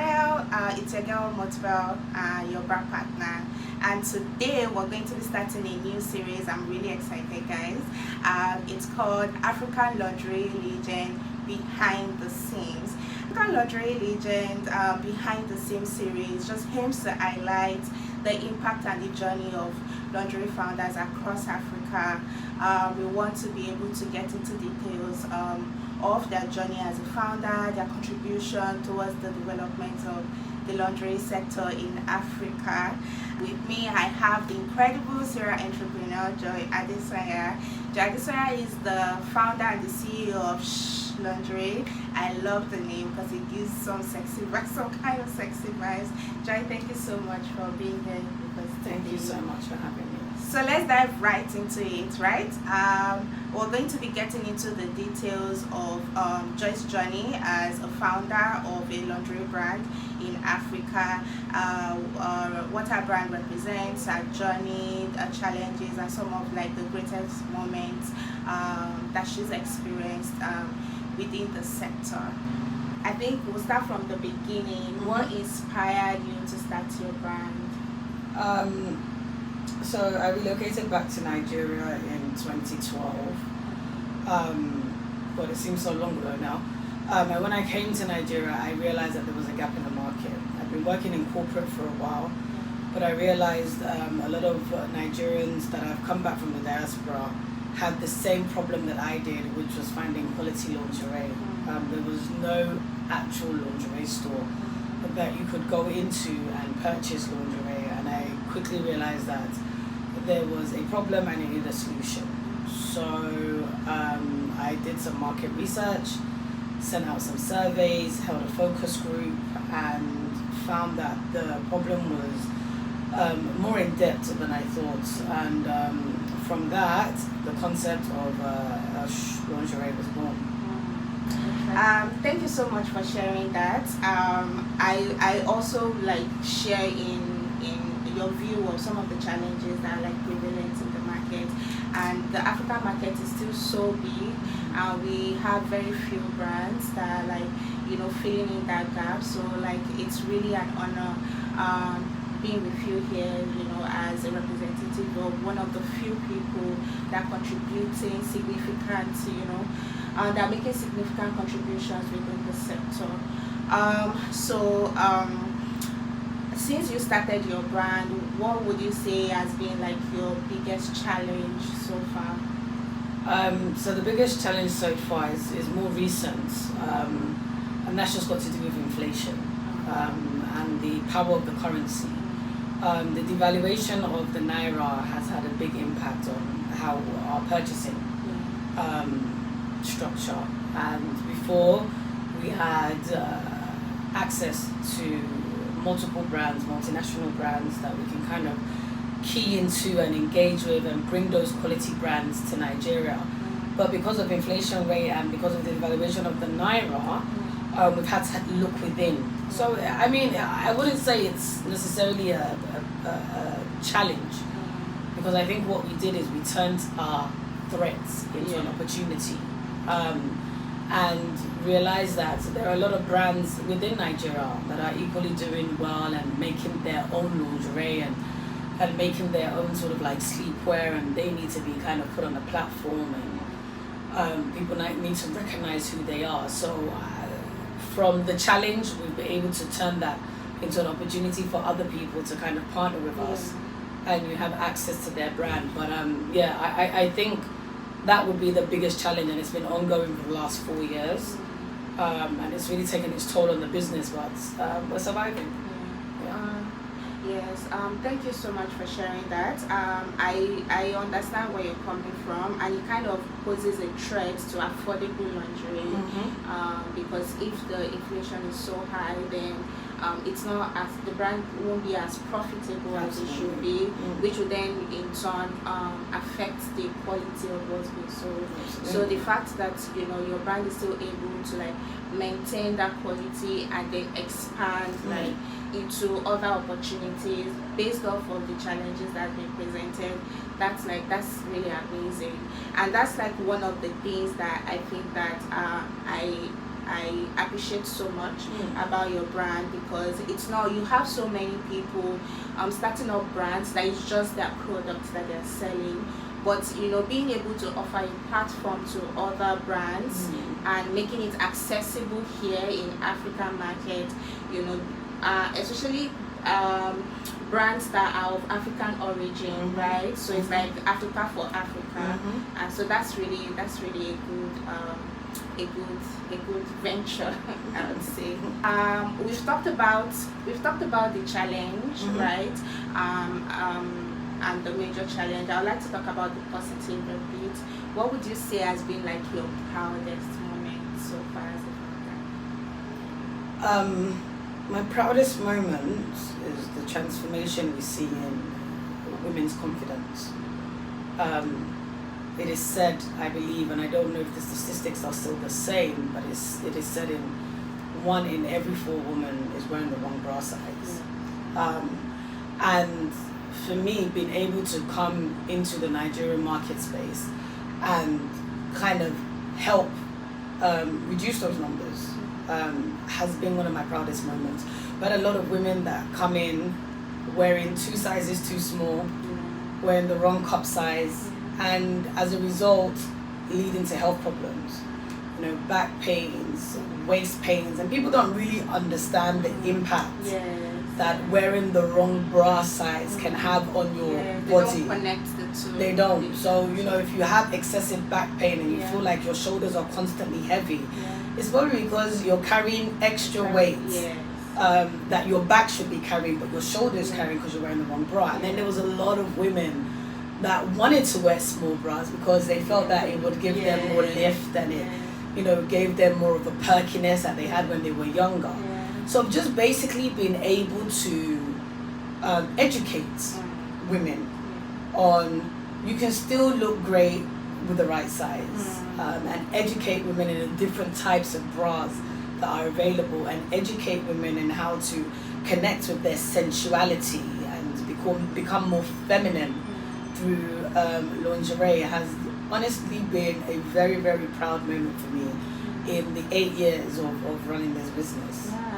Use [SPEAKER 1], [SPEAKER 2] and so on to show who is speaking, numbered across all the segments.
[SPEAKER 1] well. It's your girl Motville, your brand partner, and today we're going to be starting a new series. I'm really excited, guys. It's called Africa Lingerie Legends Behind the Scenes. Africa Lingerie Legends Behind the Scenes series just aims to highlight the impact and the journey of lingerie founders across Africa. We want to be able to get into details of their journey as a founder, their contribution towards the development of the lingerie sector in Africa. With me, I have the incredible serial entrepreneur, Joy Adesanya. Joy Adesanya is the founder and the CEO of Shhh Lingerie. I love the name because it gives some sexy vibes, some kind of sexy vibes. Joy, thank you so much for being here with us today.
[SPEAKER 2] Thank you so much for having me.
[SPEAKER 1] So let's dive right into it, right? We're going to be getting into the details of Joy's journey as a founder of a lingerie brand in Africa, what our brand represents, our journey, our challenges, and some of like the greatest moments that she's experienced within the sector. I think we'll start from the beginning. What inspired you to start your brand?
[SPEAKER 2] So I relocated back to Nigeria in 2012, but it seems so long ago now. And when I came to Nigeria, I realized that there was a gap in the market. I've been working in corporate for a while, but I realized a lot of Nigerians that have come back from the diaspora had the same problem that I did, which was finding quality lingerie. There was no actual lingerie store that you could go into and purchase lingerie, and I quickly realized that there was a problem and I needed a solution. So I did some market research, sent out some surveys, held a focus group, and found that the problem was more in depth than I thought. And from that, the concept of Shhh Lingerie was born.
[SPEAKER 1] Thank you so much for sharing that. I also like share in your view of some of the challenges that are like prevalent in the market, and the African market is still so big. We have very few brands that are like filling in that gap. So like it's really an honor being with you here, as a representative of one of the few people that are contributing significant, that are making significant contributions within the sector. Since you started your brand, what would you say has been like your biggest challenge so far?
[SPEAKER 2] So the biggest challenge so far is more recent, and that's just got to do with inflation and the power of the currency. The devaluation of the Naira has had a big impact on how our purchasing structure. And before, we had access to multiple brands, multinational brands that we can kind of key into and engage with and bring those quality brands to Nigeria. But because of inflation rate and because of the devaluation of the Naira, we've had to look within. So, I mean, I wouldn't say it's necessarily a challenge, because I think what we did is we turned our threats into an opportunity. And realize that there are a lot of brands within Nigeria that are equally doing well and making their own lingerie and making their own sort of like sleepwear, and they need to be kind of put on a platform, and people need to recognize who they are. So from the challenge, we've been able to turn that into an opportunity for other people to kind of partner with us, and you have access to their brand. But I think that would be the biggest challenge, and it's been ongoing for the last 4 years, and it's really taken its toll on the business, but we're surviving.
[SPEAKER 1] Yes, thank you so much for sharing that. I understand where you're coming from, and it kind of poses a threat to affordable lingerie, because if the inflation is so high, then it's not as, the brand won't be as profitable as it should be, which will then in turn affect the quality of what's being sold. So the fact that your brand is still able to like maintain that quality and then expand like into other opportunities based off of the challenges that have been presented, that's really amazing. And that's like one of the things that I think that I appreciate so much about your brand, because it's not, you have so many people starting up brands that it's just their products that they're selling, but being able to offer a platform to other brands and making it accessible here in African market, especially brands that are of African origin, right? So it's like Africa for Africa, and so that's really a good venture, I would say. We've talked about the challenge, right? And the major challenge. I would like to talk about the positive a bit. What would you say has been like your proudest moment so far as a founder?
[SPEAKER 2] My proudest moment is the transformation we see in women's confidence. It is said, I believe, and I don't know if the statistics are still the same, but it is said 1 in every 4 women is wearing the wrong bra size. And for me, being able to come into the Nigerian market space and kind of help reduce those numbers has been one of my proudest moments. But a lot of women that come in wearing 2 sizes too small, wearing the wrong cup size, and as a result leading to health problems, back pains, waist pains, and people don't really understand the impact that wearing the wrong bra size can have on your body.
[SPEAKER 1] They don't connect the two.
[SPEAKER 2] They don't. So if you have excessive back pain and you feel like your shoulders are constantly heavy, it's probably because you're carrying extra weight that your back should be carrying, but your shoulders carrying because you're wearing the wrong bra. And then there was a lot of women that wanted to wear small bras because they felt that it would give them more lift, and it gave them more of a perkiness that they had when they were younger. So just basically being able to educate women on you can still look great with the right size, and educate women in the different types of bras that are available, and educate women in how to connect with their sensuality and become more feminine through lingerie has honestly been a very, very proud moment for me in the 8 years of running this business.
[SPEAKER 1] Yeah,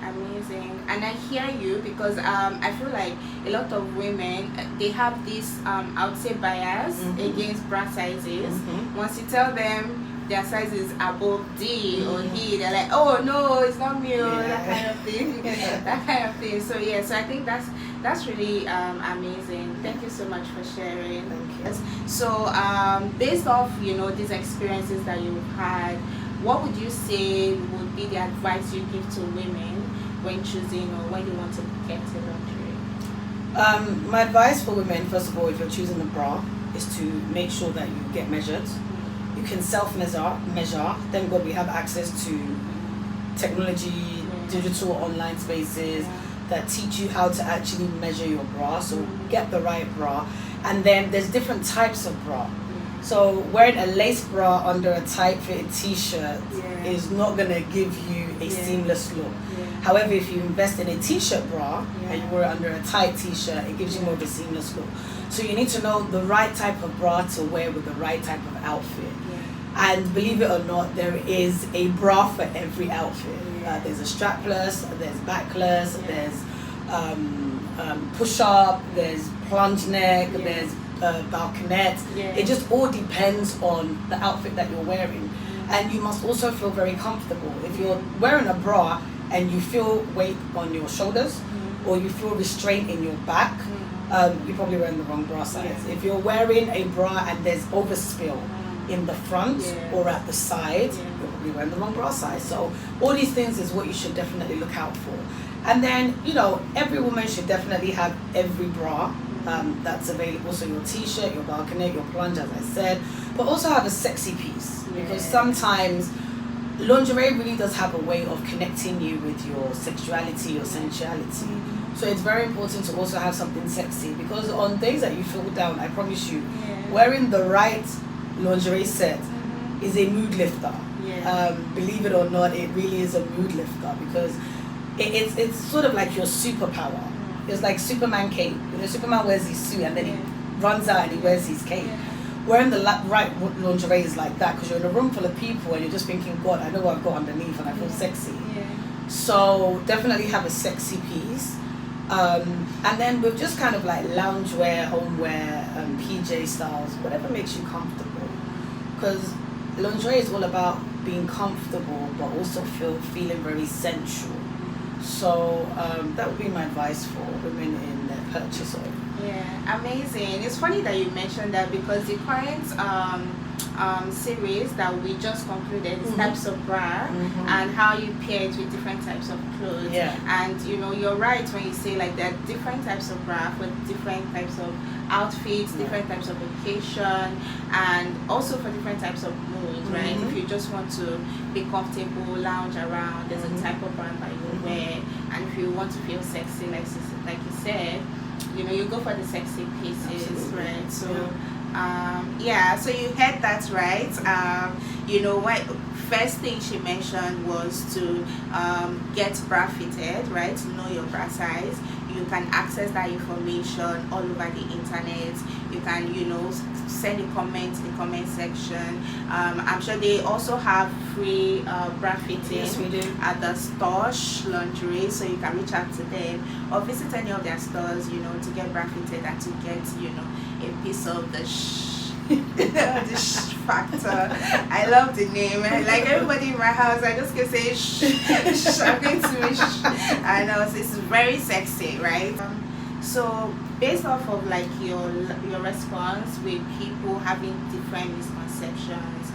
[SPEAKER 1] amazing. And I hear you, because I feel like a lot of women, they have this I would say bias against bra sizes. Once you tell them their size is above D or E, they're like, oh no, it's not me, that kind of thing. That kind of thing. So so I think that's really amazing. Thank you so much for sharing.
[SPEAKER 2] Thank you.
[SPEAKER 1] So based off these experiences that you've had, what would you say would be the advice you give to women when choosing or when you want to get into lingerie?
[SPEAKER 2] My advice for women, first of all, if you're choosing a bra, is to make sure that you get measured. You can self-measure. Thank God we have access to technology, digital online spaces that teach you how to actually measure your bra. So get the right bra. And then there's different types of bra. So wearing a lace bra under a tight-fitted t-shirt is not going to give you a seamless look. However, if you invest in a t-shirt bra and you wear it under a tight t-shirt, it gives you more of a seamless look. So you need to know the right type of bra to wear with the right type of outfit. And believe it or not, there is a bra for every outfit. There's a strapless, there's backless, there's push-up, there's plunge neck, there's balconette. It just all depends on the outfit that you're wearing. And you must also feel very comfortable. If you're wearing a bra and you feel weight on your shoulders or you feel restraint in your back, you're probably wearing the wrong bra size. If you're wearing a bra and there's overspill in the front or at the side, you're probably wearing the wrong bra size. So all these things is what you should definitely look out for. And then, every woman should definitely have every bra that's available. So your t-shirt, your balconette, your plunge, as I said, but also have a sexy piece, because sometimes lingerie really does have a way of connecting you with your sexuality, your sensuality. So it's very important to also have something sexy, because on days that you feel down, I promise you, wearing the right lingerie set is a mood lifter. Believe it or not, it really is a mood lifter, because it's sort of like your superpower. It's like Superman cape. Superman wears his suit and then he runs out and he wears his cape. wearing the right lingerie is like that, because you're in a room full of people and you're just thinking, God, I know what I've got underneath and I feel sexy. So definitely have a sexy piece. And then with just kind of like loungewear, homeware, PJ styles, whatever makes you comfortable. Because lingerie is all about being comfortable, but also feeling very sensual. So that would be my advice for women in their purchase of.
[SPEAKER 1] Yeah, amazing. It's funny that you mentioned that, because the current series that we just concluded is types of bra and how you pair it with different types of clothes. And you know, you're right when you say like there are different types of bra for different types of outfits, different types of occasion, and also for different types of moods, right? If you just want to be comfortable, lounge around, there's a type of brand that you wear. And if you want to feel sexy, like you said, you know, you go for the sexy pieces, right? So so you heard that right. You know what, first thing she mentioned was to get bra fitted, right? To know your bra size. You can access that information all over the internet. You can, you know, send a comment in the comment section. I'm sure they also have free bra fitting at the store, Shhh Lingerie, so you can reach out to them or visit any of their stores, you know, to get bra fitted and to get, you know, a piece of the the shh factor. I love the name. Like everybody in my house, I just can say shh. I'm going to be shh. I know it's very sexy, right? So based off of like your response with people having different misconceptions,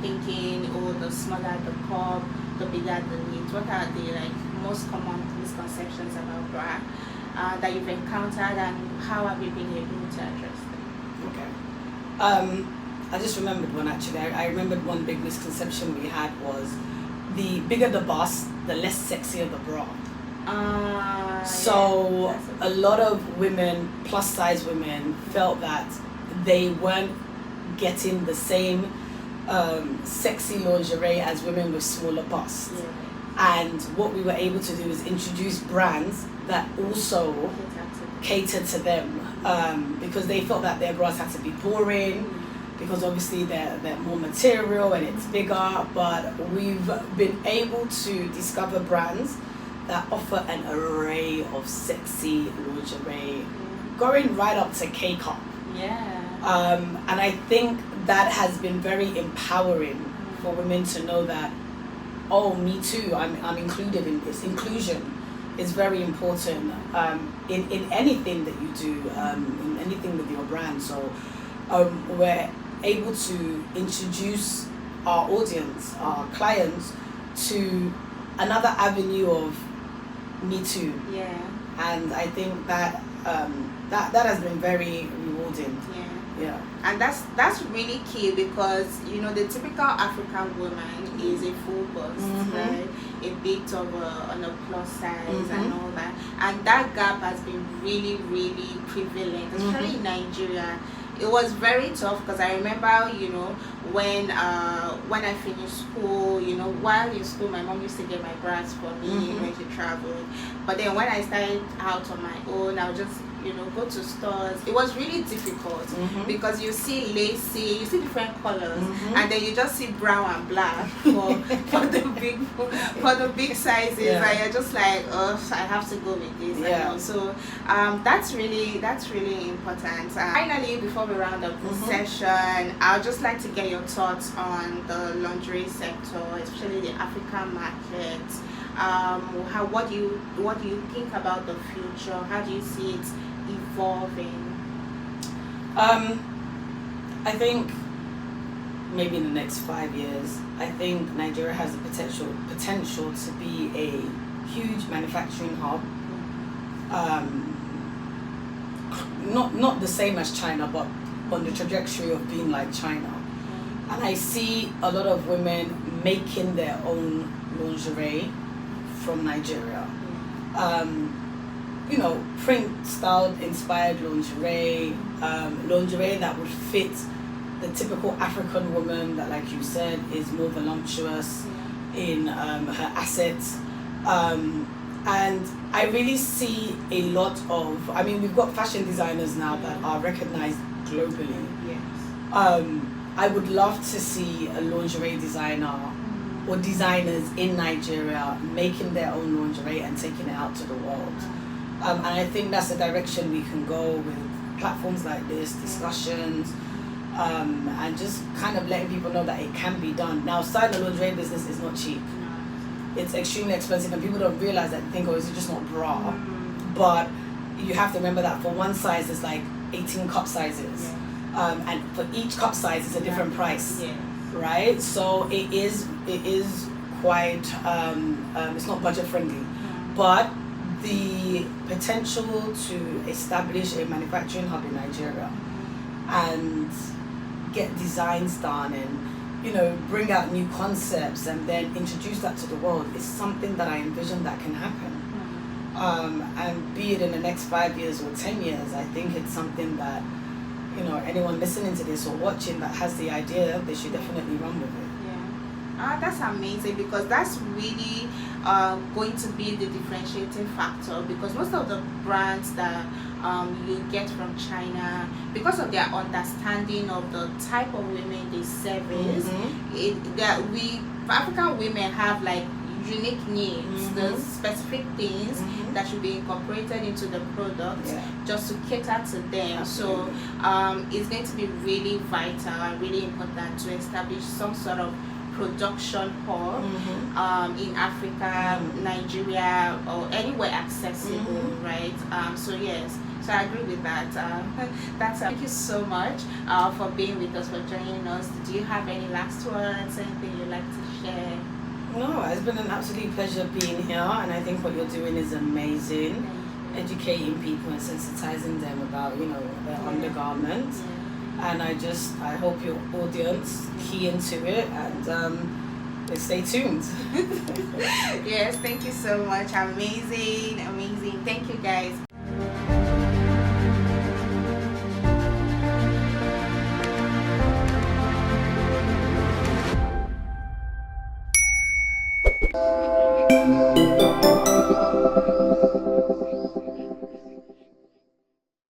[SPEAKER 1] thinking, oh, the smaller the cup, the bigger the need. What are the like most common misconceptions about bra that you've encountered, and how have you been able to address them?
[SPEAKER 2] Okay. I just remembered one actually. I remembered one big misconception we had was the bigger the bust, the less sexy the bra. So a lot of women, plus size women, felt that they weren't getting the same sexy lingerie as women with smaller busts. And what we were able to do is introduce brands that also cater to them, because they felt that their bras had to be boring, because obviously they're more material and it's bigger. But we've been able to discover brands that offer an array of sexy lingerie, going right up to K-cup. And I think that has been very empowering for women to know that, oh, me too, I'm included in this. Inclusion is very important in anything that you do, in anything with your brand. So we're able to introduce our audience, our clients, to another avenue of Me Too. And I think that that has been very rewarding.
[SPEAKER 1] And that's really key, because you know the typical African woman is a full bust, right? A bit of on a plus size and all that, and that gap has been really prevalent, especially in Nigeria. It was very tough, because I remember, you know, when I finished school, you know, while in school, my mom used to get my bras for me when she traveled. But then when I started out on my own, I would just, you know, go to stores. It was really difficult, because you see lacy, you see different colors, and then you just see brown and black for the big sizes, and you're just like, oh, I have to go with this. You know? So that's really important. Finally, before we round up this session, I'd just like to get your thoughts on the lingerie sector, especially the African market. What do you think about the future? How do you see it evolving?
[SPEAKER 2] I think maybe in the next 5 years, I think Nigeria has the potential to be a huge manufacturing hub. Not the same as China, but on the trajectory of being like China. And I see a lot of women making their own lingerie from Nigeria. You know, print styled inspired lingerie, lingerie that would fit the typical African woman that, like you said, is more voluptuous in her assets. And I really see a lot of, I mean, we've got fashion designers now that are recognized globally. I would love to see a lingerie designer or designers in Nigeria making their own lingerie and taking it out to the world. And I think that's the direction we can go with platforms like this, discussions, and just kind of letting people know that it can be done. Now, starting a lingerie business is not cheap. It's extremely expensive, and people don't realize that. They think, oh, is it just not bra? But you have to remember that for one size, there's like 18 cup sizes. And for each cup size, it's a different price. Right? So it is quite, it's not budget friendly. But the potential to establish a manufacturing hub in Nigeria and get designs done and, you know, bring out new concepts and then introduce that to the world is something that I envision that can happen. And be it in the next 5 years or 10 years, I think it's something that, you know, anyone listening to this or watching that has the idea, they should definitely run with it.
[SPEAKER 1] That's amazing, because that's really going to be the differentiating factor, because most of the brands that you get from China, because of their understanding of the type of women they service, we African women have like unique needs, the specific things that should be incorporated into the product just to cater to them. So it's going to be really vital and really important to establish some sort of production hub in Africa, Nigeria, or anywhere accessible, right? So yes, so I agree with that. Thank you so much for being with us, for joining us. Do you have any last words, anything you'd like to share?
[SPEAKER 2] No, it's been an absolute pleasure being here, and I think what you're doing is amazing. Educating people and sensitizing them about, you know, their undergarments. And I hope your audience key into it and stay tuned.
[SPEAKER 1] Yes, thank you so much. Amazing. Thank you, guys.